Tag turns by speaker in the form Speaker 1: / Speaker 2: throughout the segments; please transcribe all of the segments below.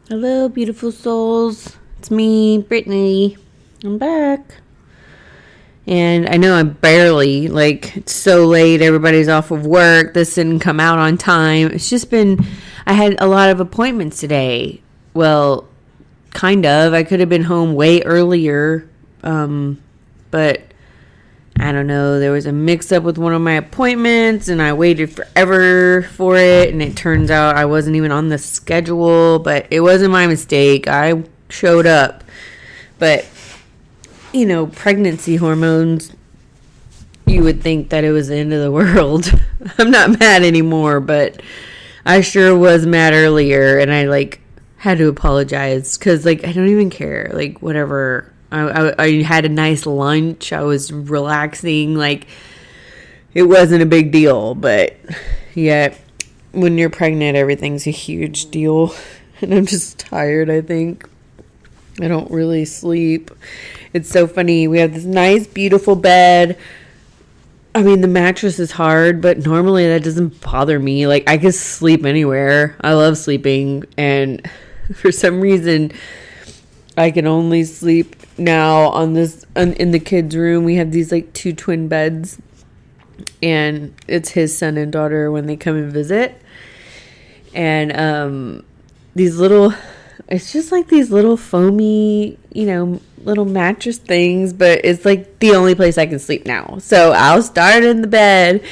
Speaker 1: Hello, beautiful souls. It's me, Brittany. I'm back. And I know I'm barely, it's so late. Everybody's off of work. This didn't come out on time. It's just been, I had a lot of appointments today. Well, kind of. I could have been home way earlier. But I don't know. There was a mix up with one of my appointments and I waited forever for it. And it turns out I wasn't even on the schedule, but it wasn't my mistake. I showed up. But, pregnancy hormones, you would think that it was the end of the world. I'm not mad anymore, but I sure was mad earlier. And I had to apologize because I don't even care. Whatever. I had a nice lunch. I was relaxing. It wasn't a big deal. But yet, when you're pregnant, everything's a huge deal. And I'm just tired, I think. I don't really sleep. It's so funny. We have this nice, beautiful bed. I mean, the mattress is hard, but normally that doesn't bother me. I could sleep anywhere. I love sleeping. And for some reason, I can only sleep now in the kids' room. We have these two twin beds, and it's his son and daughter when they come and visit. And it's just these little foamy, little mattress things, but it's the only place I can sleep now. So I'll start in the bed.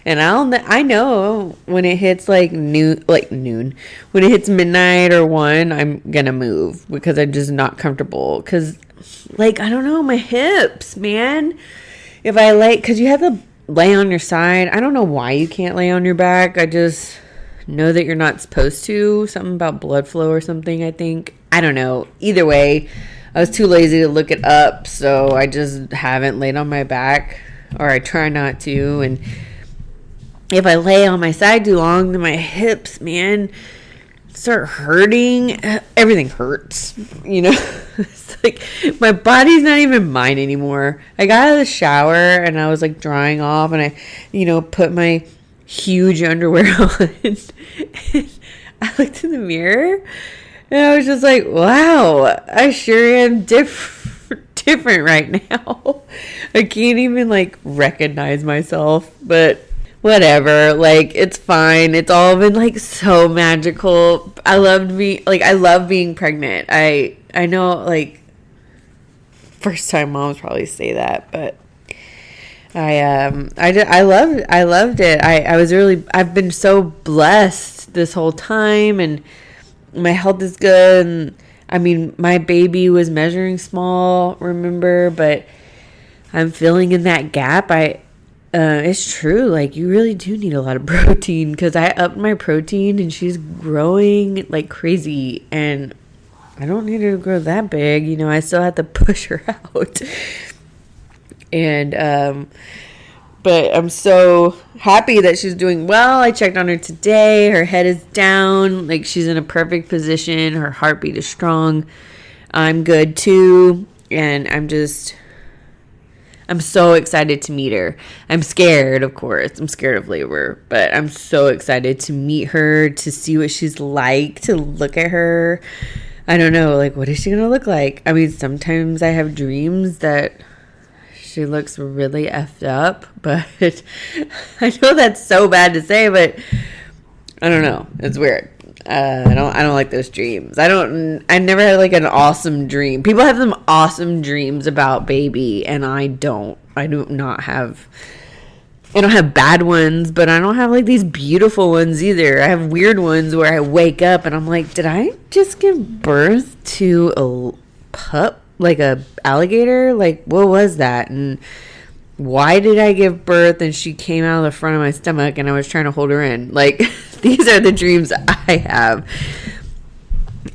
Speaker 1: And I know when it hits noon, when it hits midnight or 1, I'm going to move because I'm just not comfortable. Because, I don't know, my hips, man. If because you have to lay on your side. I don't know why you can't lay on your back. I just know that you're not supposed to. Something about blood flow or something, I think. I don't know. Either way, I was too lazy to look it up. So I just haven't laid on my back, or I try not to. And if I lay on my side too long, then my hips, man, start hurting. Everything hurts, It's my body's not even mine anymore. I got out of the shower and I was drying off, and I, put my huge underwear on. And I looked in the mirror and I was just wow, I sure am different right now. I can't even recognize myself, but whatever, it's fine. It's all been so magical. I love being pregnant. I know first time moms probably say that, but I loved it. I've been so blessed this whole time, and my health is good. And I mean, my baby was measuring small, remember, but I'm filling in that gap. It's true. You really do need a lot of protein, because I upped my protein and she's growing like crazy, and I don't need her to grow that big. I still have to push her out. And, but I'm so happy that she's doing well. I checked on her today. Her head is down. She's in a perfect position. Her heartbeat is strong. I'm good too. And I'm so excited to meet her. I'm scared, of course. I'm scared of labor, but I'm so excited to meet her, to see what she's like, to look at her. I don't know, what is she going to look like? I mean, sometimes I have dreams that she looks really effed up, but I know that's so bad to say, but I don't know. It's weird. I don't like those dreams. I never had an awesome dream. People have some awesome dreams about baby, and I don't. I don't have bad ones, but I don't have these beautiful ones either. I have weird ones where I wake up and I'm did I just give birth to a pup? A alligator? What was that? And why did I give birth and she came out of the front of my stomach and I was trying to hold her in? These are the dreams I have.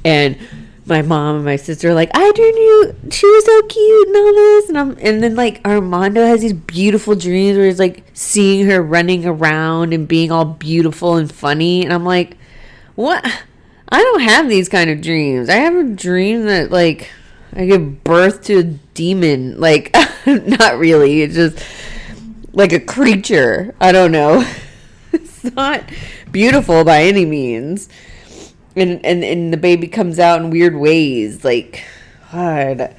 Speaker 1: And my mom and my sister are I knew she was so cute and all this. And then Armando has these beautiful dreams where he's seeing her running around and being all beautiful and funny. And I'm what? I don't have these kind of dreams. I have a dream that I give birth to a demon. Not really. It's just a creature. I don't know. It's not beautiful by any means. and the baby comes out in weird ways. Like, God, it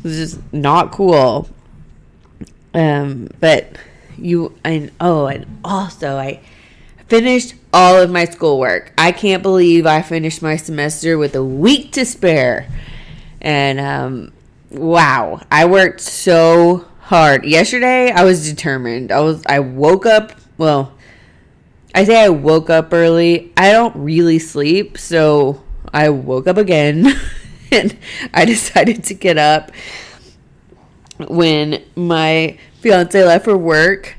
Speaker 1: was just not cool. But and also I finished all of my schoolwork. I can't believe I finished my semester with a week to spare. And wow, I worked so hard. Yesterday I was determined. I woke up, well, I say I woke up early. I don't really sleep, so I woke up again and I decided to get up when my fiance left for work,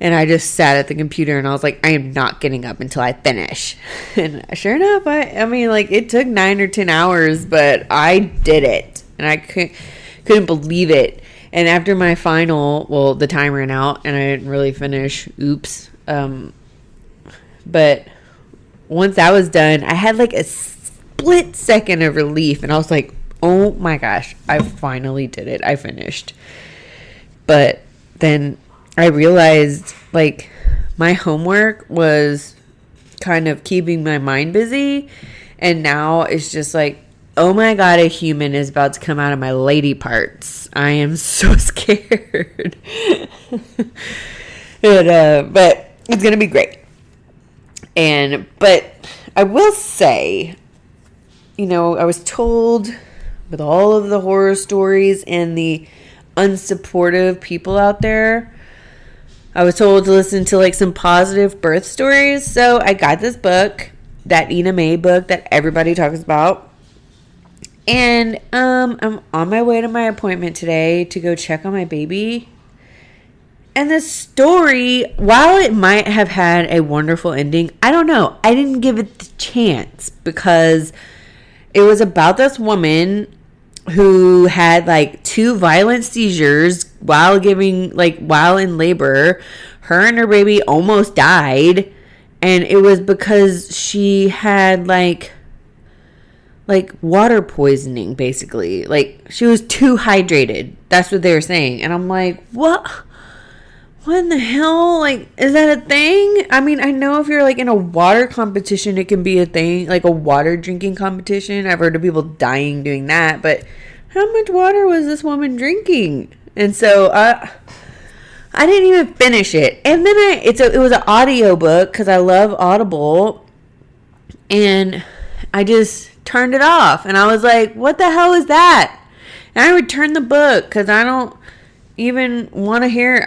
Speaker 1: and I just sat at the computer and I was like, I am not getting up until I finish. And sure enough, I mean, like, it took 9 or 10 hours, but I did it, and I couldn't believe it. And after my final, well, the time ran out and I didn't really finish. Oops. But once that was done, I had like a split second of relief, and I was like, oh my gosh, I finally did it. I finished. But then I realized, like, my homework was kind of keeping my mind busy, and now it's just like, oh my God, a human is about to come out of my lady parts. I am so scared. But it's going to be great. But I will say, I was told, with all of the horror stories and the unsupportive people out there, I was told to listen to like some positive birth stories. So I got this book, that Ina May book that everybody talks about. And I'm on my way to my appointment today to go check on my baby. And the story, while it might have had a wonderful ending, I don't know. I didn't give it the chance because it was about this woman who had like 2 violent seizures while in labor. Her and her baby almost died, and it was because she had like water poisoning, basically. Like, she was too hydrated. That's what they were saying. And I'm like, what in the hell? Like, is that a thing? I mean, I know if you're like in a water competition, it can be a thing, like a water drinking competition. I've heard of people dying doing that, but how much water was this woman drinking? And so I didn't even finish it. And then it was an audio book because I love Audible, and I just turned it off, and I was like, what the hell is that? And I returned the book because I don't even want to hear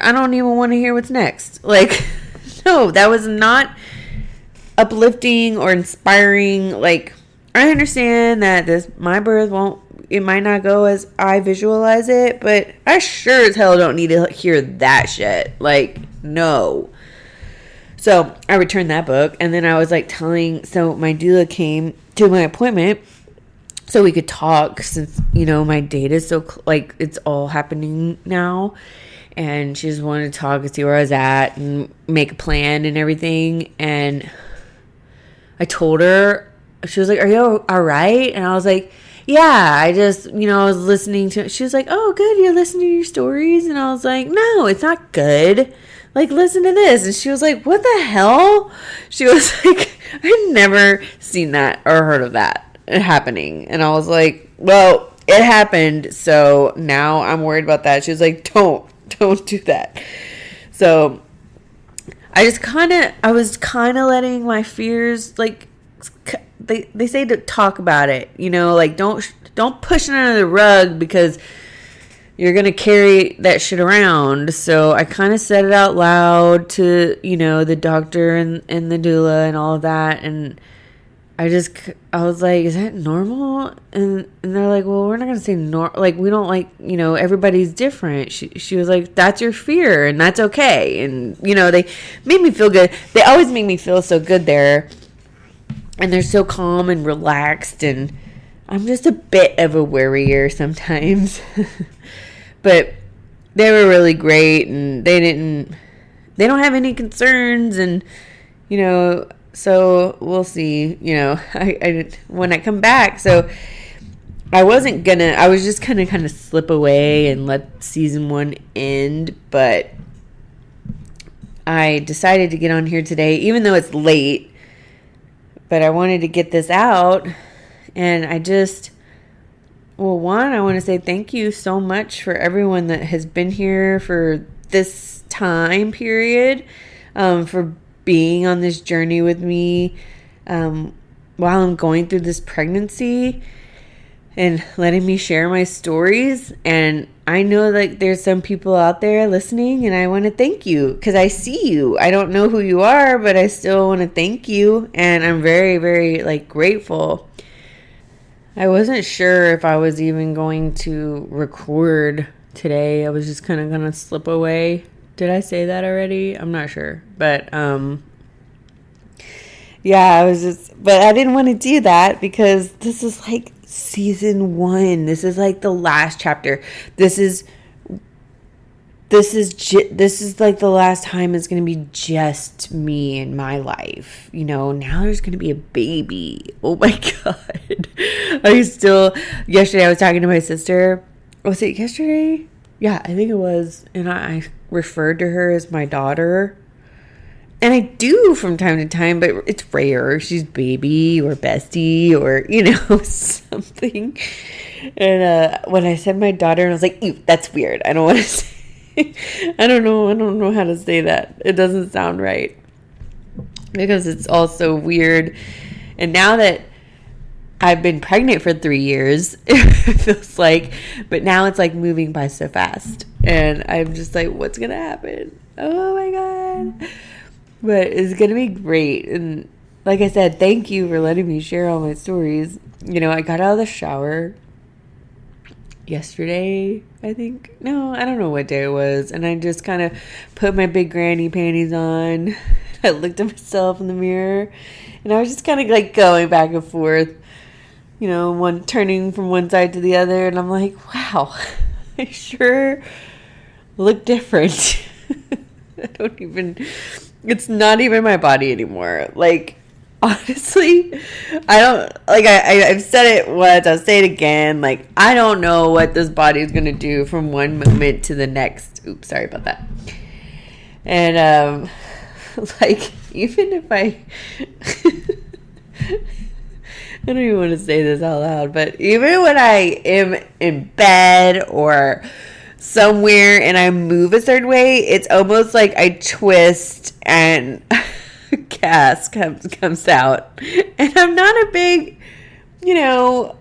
Speaker 1: what's next. Like, no, that was not uplifting or inspiring. Like, I understand that my birth it might not go as I visualize it, but I sure as hell don't need to hear that shit. Like, no. So I returned that book, and then I was like so my doula came to my appointment so we could talk, since, my date is so, it's all happening now. And she just wanted to talk and see where I was at and make a plan and everything. And I told her, she was like, are you all right? And I was like, yeah, I just, I was listening to it. She was like, oh, good, you're listening to your stories? And I was like, no, it's not good. Like, listen to this. And she was like, what the hell? She was like, I'd never seen that or heard of that happening. And I was like, well, it happened, so now I'm worried about that. She was like, don't do that. So I was kind of letting my fears, like, they say to talk about it, like, don't push it under the rug because you're going to carry that shit around. So I kind of said it out loud to, the doctor and the doula and all of that. And I was like, is that normal? And they're like, well, we're not going to say normal. Like, we don't like, everybody's different. She was like, that's your fear and that's okay. And, they made me feel good. They always make me feel so good there. And they're so calm and relaxed. And I'm just a bit of a worrier sometimes. But they were really great, and they don't have any concerns. And, so we'll see, when I come back. So I was just kind of slip away and let season 1 end, but I decided to get on here today, even though it's late But I wanted to get this out, and I just, well, one, I want to say thank you so much for everyone that has been here for this time period, for being on this journey with me while I'm going through this pregnancy and letting me share my stories. And I know like there's some people out there listening, and I want to thank you because I see you. I don't know who you are, but I still want to thank you, and I'm very, very like grateful. I wasn't sure if I was even going to record today. I was just kind of going to slip away. Did I say that already? I'm not sure. But yeah, but I didn't want to do that because this is like season 1. This is like the last chapter. This is like the last time it's going to be just me in my life. You know, now there's going to be a baby. Oh my God. Yesterday I was talking to my sister. Was it yesterday? Yeah, I think it was. And I referred to her as my daughter. And I do from time to time, but it's rare. She's baby or bestie or, you know, something. And when I said my daughter, and I was like, ew, that's weird. I don't want to say. I don't know how to say that. It doesn't sound right because it's also weird. And now that I've been pregnant for 3 years, it feels like, but now it's like moving by so fast. And I'm just like, what's going to happen? Oh my God. But it's going to be great. And like I said, thank you for letting me share all my stories. You know, I got out of the shower yesterday, I think. No, I don't know what day it was. And I just kind of put my big granny panties on. I looked at myself in the mirror. And I was just kind of like going back and forth. You know, turning from one side to the other. And I'm like, wow, I sure look different. It's not even my body anymore. Like, honestly, I've said it once, I'll say it again. Like, I don't know what this body is going to do from one moment to the next. Oops, sorry about that. And, like, even if I don't even want to say this out loud, but even when I am in bed or somewhere and I move a certain way, it's almost like I twist and a gas comes out. And I'm not a big, you know,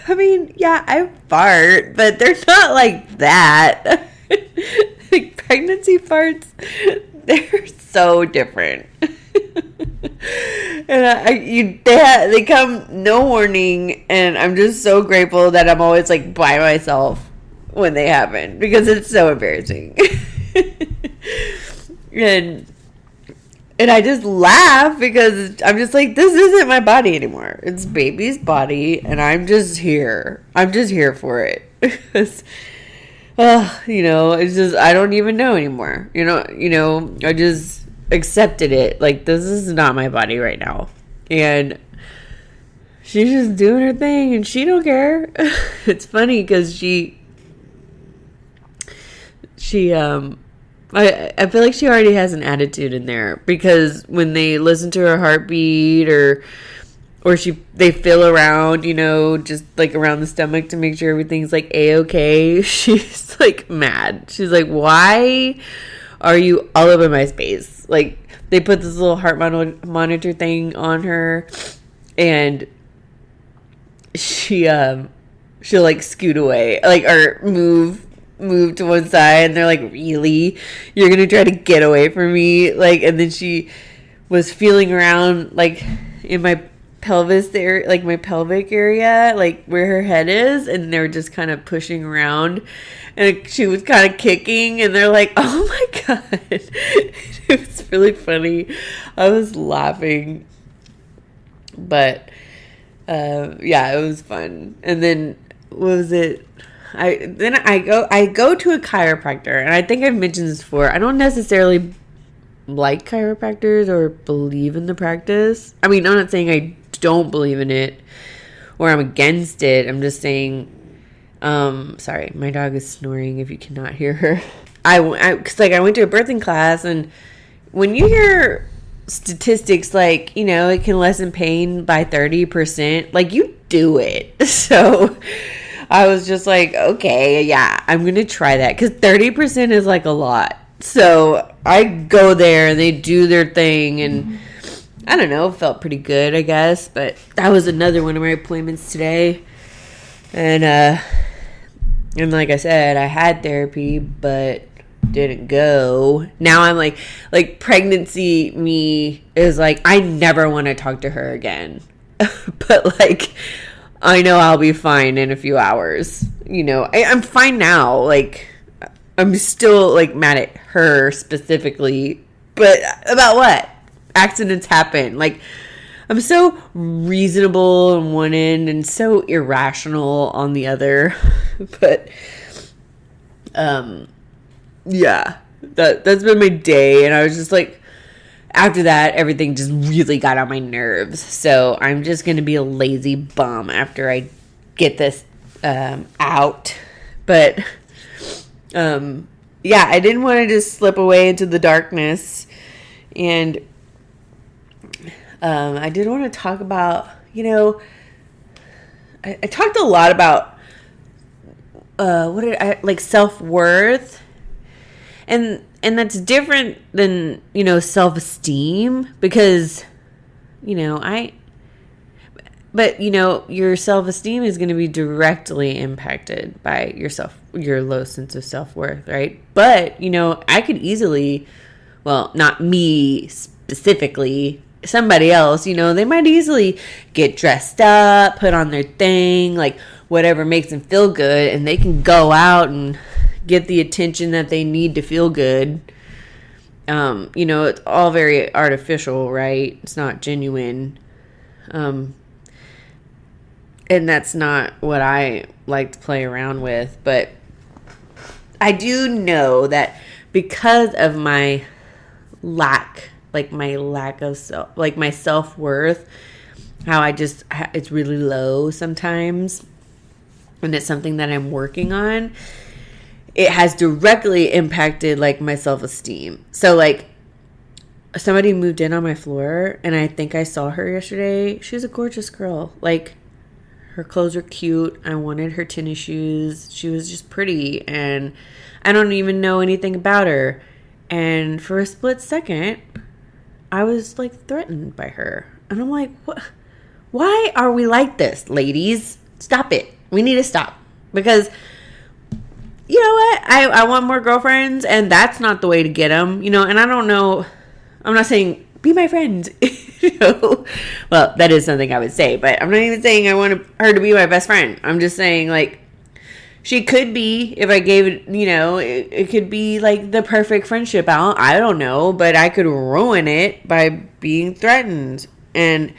Speaker 1: I mean, yeah, I fart, but they're not like that. Like pregnancy farts, they're so different. And they come no warning, and I'm just so grateful that I'm always like by myself when they happen because it's so embarrassing. and I just laugh because I'm just like, this isn't my body anymore. It's baby's body, and I'm just here. I'm just here for it. Because, you know, it's just, I don't even know anymore. You know, I just accepted it. Like, this is not my body right now. And she's just doing her thing, and she don't care. It's funny because I feel like she already has an attitude in there because when they listen to her heartbeat or they feel around, you know, just like around the stomach to make sure everything's like A-okay, she's like mad. She's like, why are you all over my space? Like, they put this little heart monitor thing on her, and she'll like scoot away, like, or move to one side, and they're like, really? You're gonna try to get away from me? Like, and then she was feeling around like in my pelvis there, like my pelvic area, like where her head is, and they're just kind of pushing around, and she was kind of kicking, and they're like, oh my God. It was really funny. I was laughing, but yeah, it was fun. And then what was it? I go to a chiropractor, and I think I've mentioned this before. I don't necessarily like chiropractors or believe in the practice. I mean, I'm not saying I don't believe in it or I'm against it. I'm just saying, sorry, my dog is snoring if you cannot hear her. Cause like I went to a birthing class, and when you hear statistics like, it can lessen pain by 30%, like, you do it. So I was just like, okay, yeah, I'm gonna try that, because 30% is like a lot. So I go there and they do their thing, and I don't know, felt pretty good, I guess. But that was another one of my appointments today. And like I said, I had therapy, but didn't go. Now I'm like pregnancy me is like, I never want to talk to her again. But like, I know I'll be fine in a few hours. I'm fine now. Like, I'm still like mad at her specifically, but about what? Accidents happen. Like, I'm so reasonable on one end and so irrational on the other. But yeah, that's been my day. And I was just like, after that, everything just really got on my nerves. So I'm just going to be a lazy bum after I get this out. But yeah, I didn't want to just slip away into the darkness. And I did want to talk about, I talked a lot about self-worth. And that's different than, self-esteem, because, your self-esteem is going to be directly impacted by your low sense of self-worth, right? But, I could easily, well, not me specifically, somebody else, they might easily get dressed up, put on their thing, like whatever makes them feel good, and they can go out and get the attention that they need to feel good. It's all very artificial, right? It's not genuine. And that's not what I like to play around with. But I do know that because of my lack of self, like my self-worth, how it's really low sometimes, and it's something that I'm working on, it has directly impacted like my self-esteem. So like, somebody moved in on my floor, and I think I saw her yesterday. She's a gorgeous girl. Like, her clothes were cute. I wanted her tennis shoes. She was just pretty, and I don't even know anything about her. And for a split second, I was like threatened by her. And I'm like, what? Why are we like this, ladies? Stop it. We need to stop. Because you know what? I want more girlfriends, and that's not the way to get them, and I don't know. I'm not saying be my friend, Well, that is something I would say, but I'm not even saying I want her to be my best friend. I'm just saying, like, she could be, if I gave it, it could be like the perfect friendship out. I don't know, but I could ruin it by being threatened. And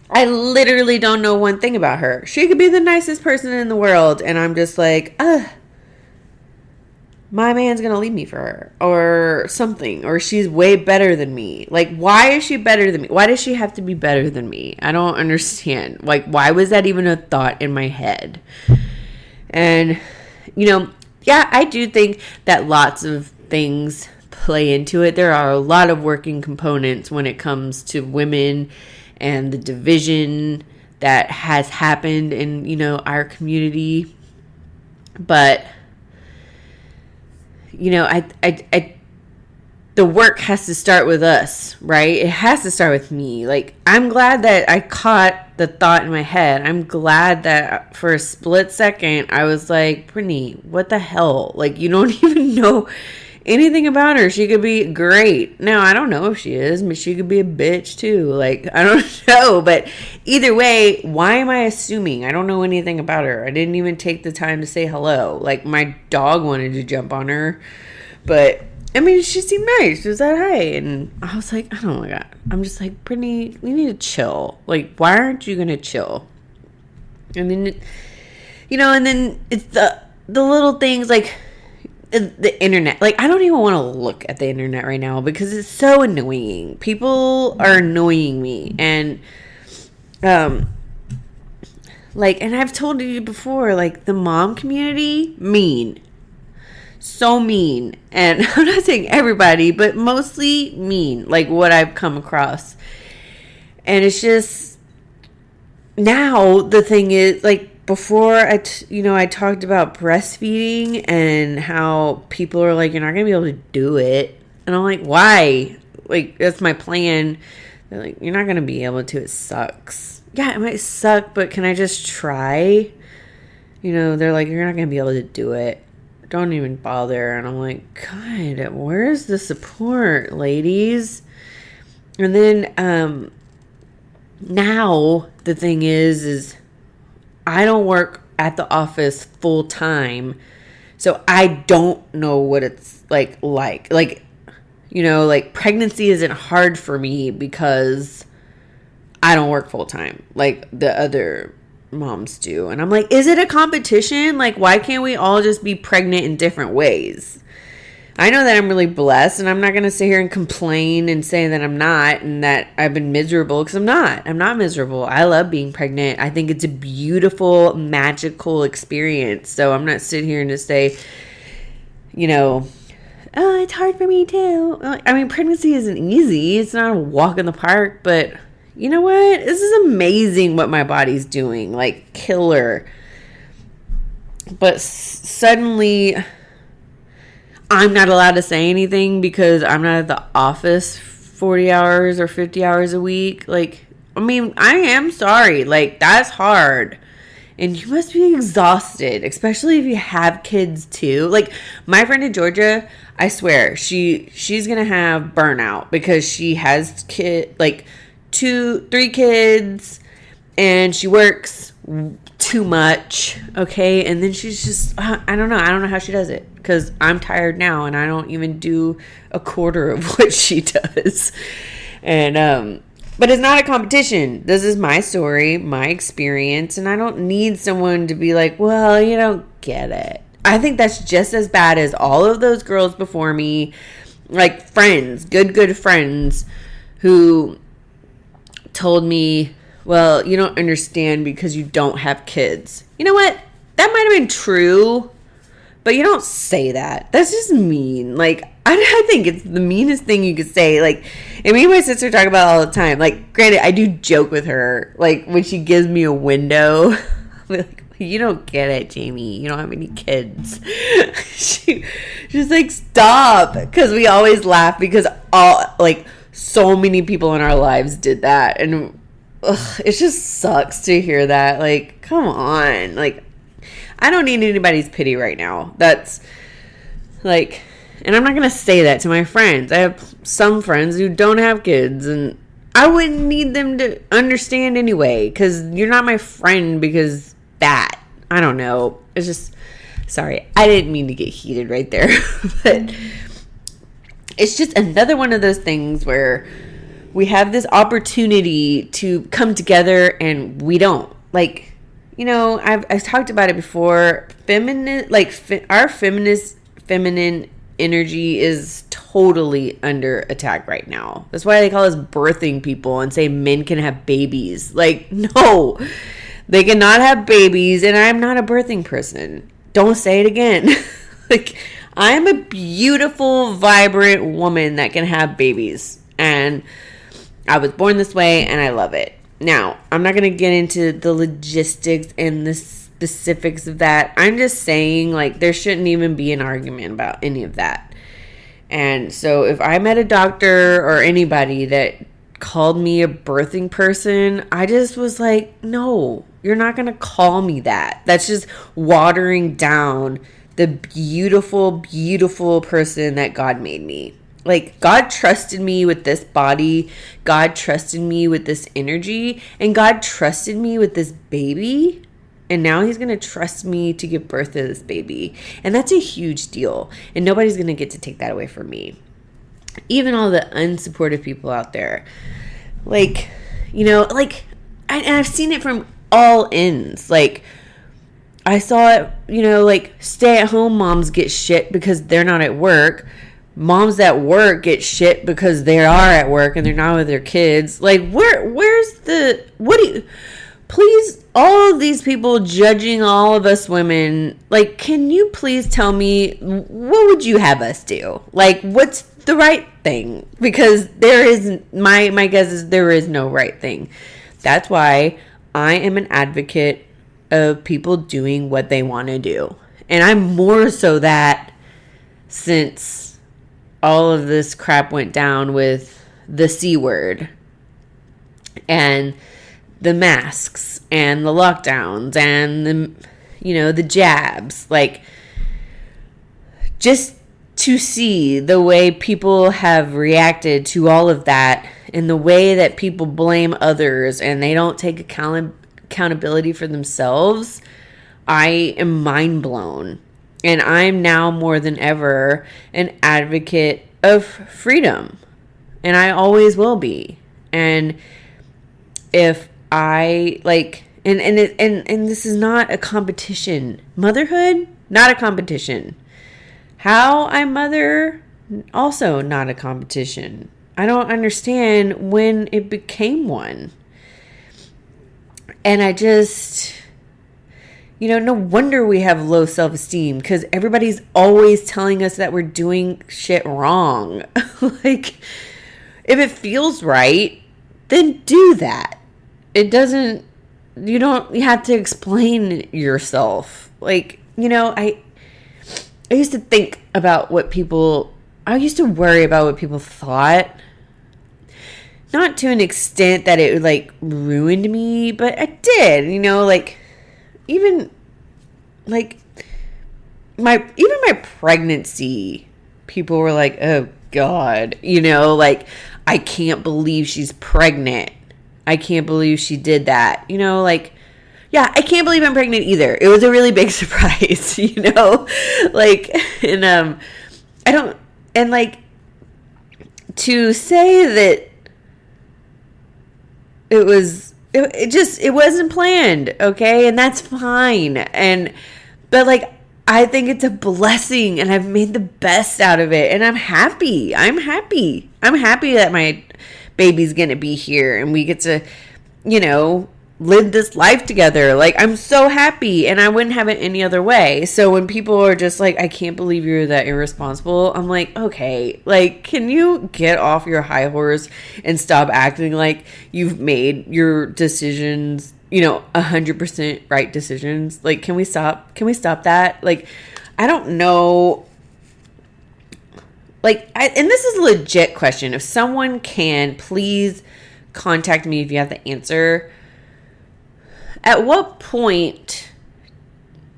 Speaker 1: I literally don't know one thing about her. She could be the nicest person in the world, and I'm just like, my man's gonna leave me for her, or something, or she's way better than me. Like, why is she better than me? Why does she have to be better than me? I don't understand. Like, why was that even a thought in my head? And, yeah, I do think that lots of things play into it. There are a lot of working components when it comes to women and the division that has happened in, our community. But the work has to start with us, right? It has to start with me. Like, I'm glad that I caught the thought in my head. I'm glad that for a split second, I was like, Brittany, what the hell? Like, you don't even know anything about her. She could be great. Now, I don't know if she is, but she could be a bitch too. Like, I don't know. But either way, why am I assuming? I don't know anything about her. I didn't even take the time to say hello. Like, my dog wanted to jump on her. But, I mean, she seemed nice. She was that hi. And I was like, oh my God. I'm just like, Brittany, we need to chill. Like, why aren't you going to chill? And then, and then it's the little things like the internet. Like, I don't even want to look at the internet right now because it's so annoying. People are annoying me. And, like, and I've told you before, like, the mom community, mean. so mean. And I'm not saying everybody, but mostly mean, like what I've come across. And it's just, now the thing is, like, before I talked about breastfeeding and how people are like, you're not going to be able to do it. And I'm like, why? Like, that's my plan. They're like, you're not going to be able to. It sucks. Yeah, it might suck, but can I just try? They're like, you're not going to be able to do it. Don't even bother. And I'm like, God, where's the support, ladies? And then, now the thing is I don't work at the office full time, so I don't know what it's like, pregnancy isn't hard for me because I don't work full time like the other moms do. And I'm like, is it a competition? Like, why can't we all just be pregnant in different ways? I know that I'm really blessed, and I'm not going to sit here and complain and say that I'm not and that I've been miserable, because I'm not. I'm not miserable. I love being pregnant. I think it's a beautiful, magical experience. So I'm not sitting here and just say, oh, it's hard for me too. I mean, pregnancy isn't easy. It's not a walk in the park, but you know what? This is amazing what my body's doing. Like, killer. But suddenly, I'm not allowed to say anything because I'm not at the office 40 hours or 50 hours a week. Like, I mean, I am sorry. Like, that's hard. And you must be exhausted, especially if you have kids too. Like, my friend in Georgia, I swear, she's going to have burnout because she has 3 kids, and she works too much, okay? And then she's just, I don't know how she does it, because I'm tired now, and I don't even do a quarter of what she does. And, but it's not a competition. This is my story, my experience, and I don't need someone to be like, well, you don't get it. I think that's just as bad as all of those girls before me, like friends, good friends, who told me, well, you don't understand because you don't have kids. You know what? That might have been true, but you don't say that. That's just mean. Like, I think it's the meanest thing you could say. Like, and me and my sister talk about it all the time. Like, granted, I do joke with her. Like, when she gives me a window, I'm like, you don't get it, Jamie. You don't have any kids. She's like, stop. Because we always laugh because so many people in our lives did that. And it just sucks to hear that. Like, come on. Like, I don't need anybody's pity right now. That's like, and I'm not going to say that to my friends. I have some friends who don't have kids, and I wouldn't need them to understand anyway, because you're not my friend because that. I don't know. It's just, sorry. I didn't mean to get heated right there. But it's just another one of those things where we have this opportunity to come together and we don't. Like, I've talked about it before. Our feminine energy is totally under attack right now. That's why they call us birthing people and say men can have babies. Like, no, they cannot have babies, and I'm not a birthing person. Don't say it again. Like, I'm a beautiful, vibrant woman that can have babies, and I was born this way, and I love it. Now, I'm not going to get into the logistics and the specifics of that. I'm just saying, like, there shouldn't even be an argument about any of that. And so if I met a doctor or anybody that called me a birthing person, I just was like, no, you're not going to call me that. That's just watering down the beautiful, beautiful person that God made me. Like, God trusted me with this body. God trusted me with this energy. And God trusted me with this baby. And now he's going to trust me to give birth to this baby. And that's a huge deal. And nobody's going to get to take that away from me. Even all the unsupportive people out there. Like, and I've seen it from all ends. Like, I saw it, stay-at-home moms get shit because they're not at work. Moms at work get shit because they are at work and they're not with their kids. Like, please, all of these people judging all of us women, like, can you please tell me, what would you have us do? Like, what's the right thing? Because there is, my guess is there is no right thing. That's why I am an advocate of people doing what they want to do. And I'm more so that since all of this crap went down with the C word and the masks and the lockdowns and the jabs, like, just to see the way people have reacted to all of that and the way that people blame others and they don't take accountability for themselves, I am mind blown. And I'm now more than ever an advocate of freedom. And I always will be. And if I like, and this is not a competition. Motherhood, not a competition. How I mother, also not a competition. I don't understand when it became one. And I just, no wonder we have low self-esteem, because everybody's always telling us that we're doing shit wrong. Like, if it feels right, then do that. You don't have to explain yourself. Like, I used to think about I used to worry about what people thought. Not to an extent that it like ruined me, but I did, like, even my pregnancy, people were like, oh God, like, I can't believe she's pregnant. I can't believe she did that. Like, yeah, I can't believe I'm pregnant either. It was a really big surprise, like, and I don't, and like, to say that it wasn't planned, okay? And that's fine. But like, I think it's a blessing and I've made the best out of it and I'm happy. I'm happy that my baby's gonna be here and we get to, live this life together. Like, I'm so happy and I wouldn't have it any other way. So when people are just like, I can't believe you're that irresponsible, I'm like, okay, like, can you get off your high horse and stop acting like you've made your decisions, 100% right decisions? Like, can we stop that? Like, I don't know. Like, and this is a legit question. If someone can, please contact me if you have the answer. At what point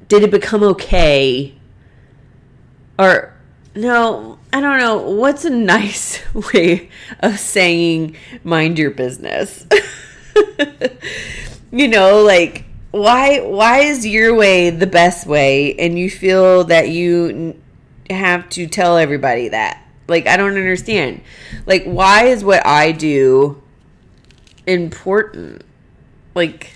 Speaker 1: did it become okay? Or, no, I don't know. What's a nice way of saying mind your business? Like, why is your way the best way and you feel that you have to tell everybody that? Like, I don't understand. Like, why is what I do important? Like,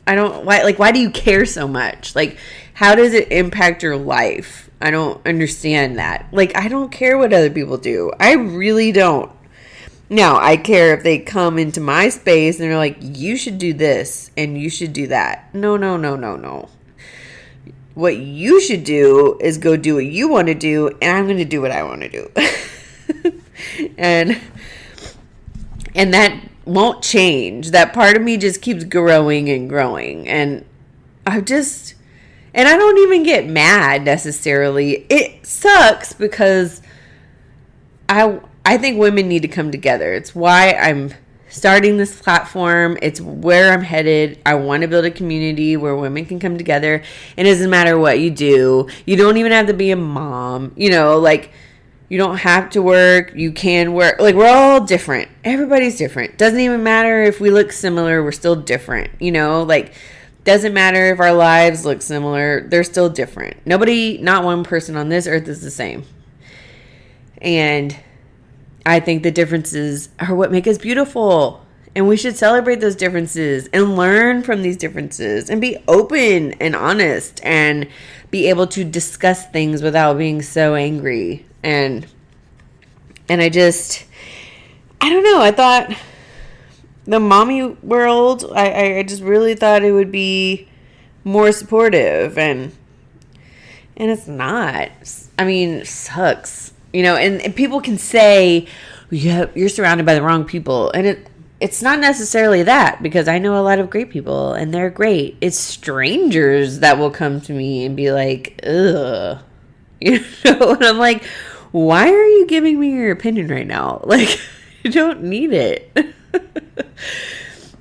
Speaker 1: why do you care so much? Like, how does it impact your life? I don't understand that. Like, I don't care what other people do. I really don't. Now, I care if they come into my space and they're like, you should do this and you should do that. No. What you should do is go do what you want to do, and I'm going to do what I want to do. and that won't change. That part of me just keeps growing and growing. And I don't even get mad necessarily. It sucks because I think women need to come together. It's why I'm starting this platform. It's where I'm headed. I want to build a community where women can come together. And it doesn't matter what you do. You don't even have to be a mom. Like, you don't have to work. You can work. Like, we're all different. Everybody's different. Doesn't even matter if we look similar. We're still different. Like, doesn't matter if our lives look similar. They're still different. Not one person on this earth is the same. And I think the differences are what make us beautiful. And we should celebrate those differences and learn from these differences and be open and honest and be able to discuss things without being so angry. And I don't know. I thought the mommy world, I just really thought it would be more supportive, and it's not. I mean, it sucks. And people can say, yeah, you're surrounded by the wrong people. And it's not necessarily that, because I know a lot of great people and they're great. It's strangers that will come to me and be like, ugh. And I'm like, why are you giving me your opinion right now? Like, you don't need it.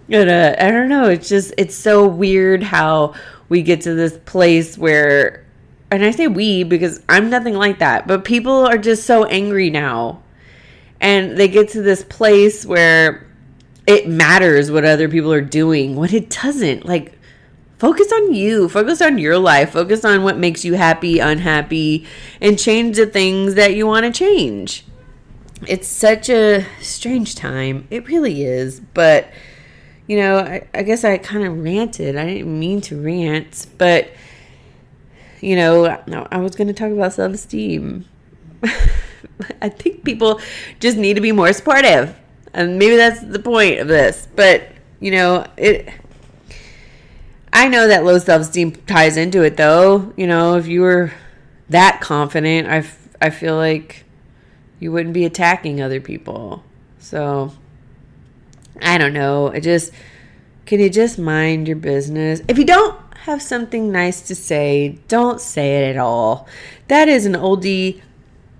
Speaker 1: And I don't know. It's so weird how we get to this place where, and I say we because I'm nothing like that, but people are just so angry now. And they get to this place where it matters what other people are doing when it doesn't. Like, focus on you. Focus on your life. Focus on what makes you happy, unhappy, and change the things that you want to change. It's such a strange time. It really is. But, I guess I kind of ranted. I didn't mean to rant. But, no, I was going to talk about self-esteem. I think people just need to be more supportive. And maybe that's the point of this. But, I know that low self-esteem ties into it, though. If you were that confident, I feel like you wouldn't be attacking other people. So, I don't know. Can you just mind your business? If you don't have something nice to say, don't say it at all. That is an oldie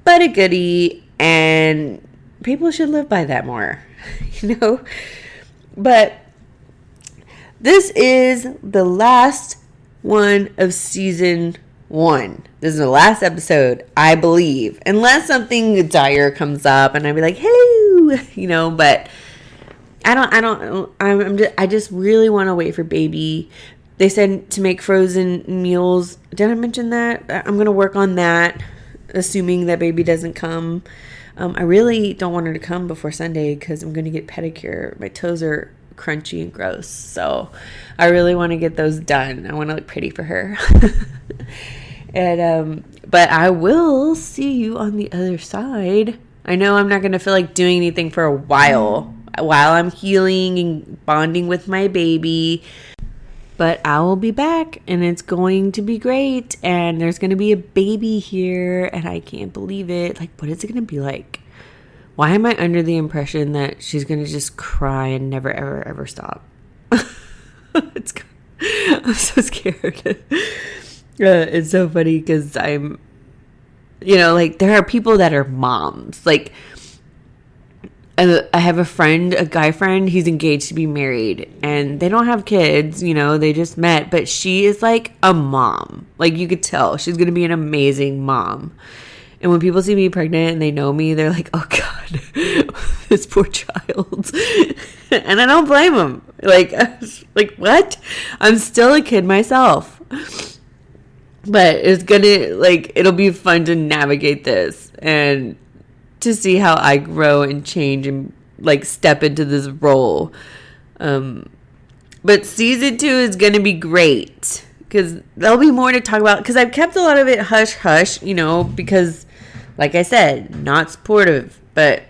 Speaker 1: but a goodie, and people should live by that more, But this is the last one of season 1. This is the last episode, I believe, unless something dire comes up and I'd be like, hello, but I just really want to wait for baby. They said to make frozen meals. Did I mention that? I'm going to work on that, assuming that baby doesn't come. I really don't want her to come before Sunday because I'm going to get pedicure. My toes are crunchy and gross. So I really want to get those done. I want to look pretty for her. But I will see you on the other side. I know I'm not going to feel like doing anything for a while I'm healing and bonding with my baby. But I will be back, and it's going to be great, and there's going to be a baby here, and I can't believe it. Like, what is it going to be like? Why am I under the impression that she's going to just cry and never, ever, ever stop? I'm so scared. It's so funny because I'm, there are people that are moms. Like, I have a guy friend, he's engaged to be married, and they don't have kids, they just met, but she is like a mom. Like, you could tell she's going to be an amazing mom. And when people see me pregnant and they know me, they're like, oh God, this poor child. And I don't blame them. Like, what? I'm still a kid myself. But it'll be fun to navigate this and to see how I grow and change and step into this role. But season 2 is going to be great because there'll be more to talk about, because I've kept a lot of it hush hush, because like I said, not supportive. But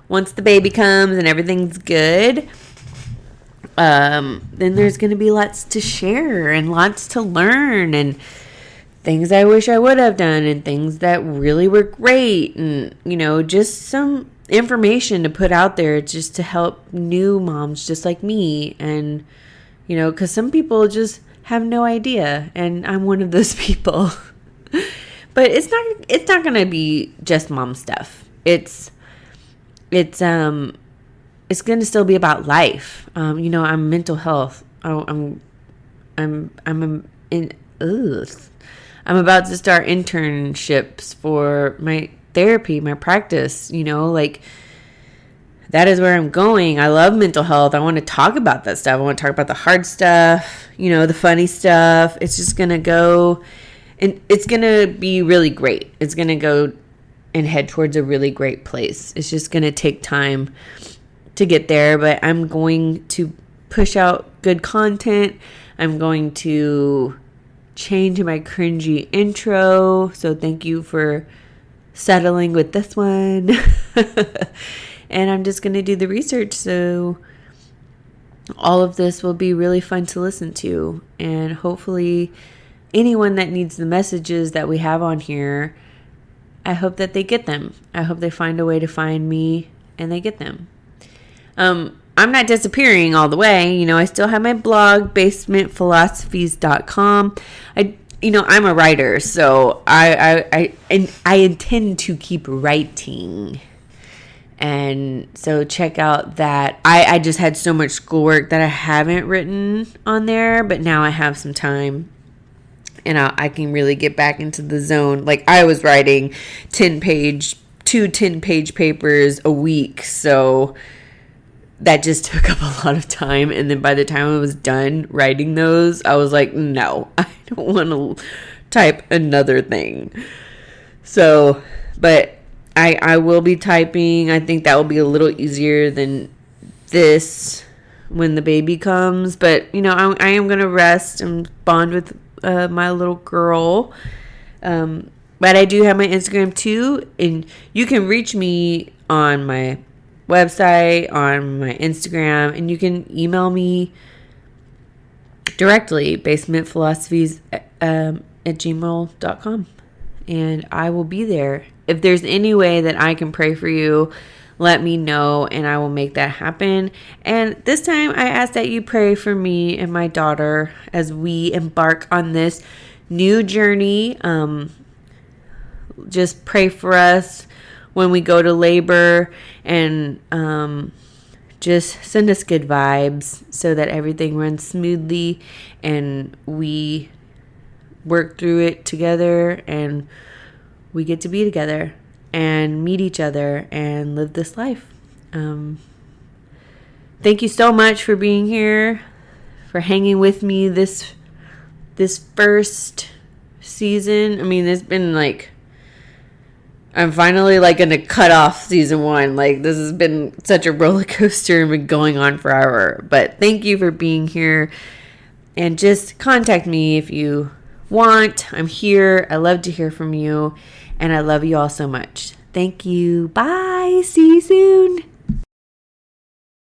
Speaker 1: once the baby comes and everything's good, then there's going to be lots to share and lots to learn, and things I wish I would have done, and things that really were great, and, just some information to put out there just to help new moms just like me. And, because some people just have no idea, and I'm one of those people. But it's not going to be just mom stuff. It's going to still be about life. I'm mental health. I'm about to start internships for my therapy, my practice, that is where I'm going. I love mental health. I want to talk about that stuff. I want to talk about the hard stuff, the funny stuff. It's just going to go, and it's going to be really great. It's going to go and head towards a really great place. It's just going to take time to get there, but I'm going to push out good content. I'm going to change my cringy intro, so thank you for settling with this one. And I'm just going to do the research so all of this will be really fun to listen to. And hopefully anyone that needs the messages that we have on here, I hope that they get them. I hope they find a way to find me and they get them. I'm not disappearing all the way. I still have my blog, basementphilosophies.com. I'm a writer, so I intend to keep writing. And so check out that. I just had so much schoolwork that I haven't written on there, but now I have some time. And I can really get back into the zone. Like, I was writing 10-page papers a week. So that just took up a lot of time. And then by the time I was done writing those, I was like, no, I don't want to type another thing. So, but I will be typing. I think that will be a little easier than this when the baby comes. But, I am going to rest and bond with my little girl. But I do have my Instagram too, and you can reach me on my website, on my Instagram, and you can email me directly, basementphilosophies at gmail.com, and I will be there. If there's any way that I can pray for you, let me know, and I will make that happen. And this time, I ask that you pray for me and my daughter as we embark on this new journey. Just pray for us when we go to labor, and just send us good vibes so that everything runs smoothly and we work through it together and we get to be together and meet each other and live this life. Thank you so much for being here, for hanging with me this first season. I mean, it's been like, I'm finally going to cut off season 1. Like, this has been such a roller coaster and been going on forever. But thank you for being here, and just contact me if you want. I'm here. I love to hear from you. And I love you all so much. Thank you. Bye. See you soon.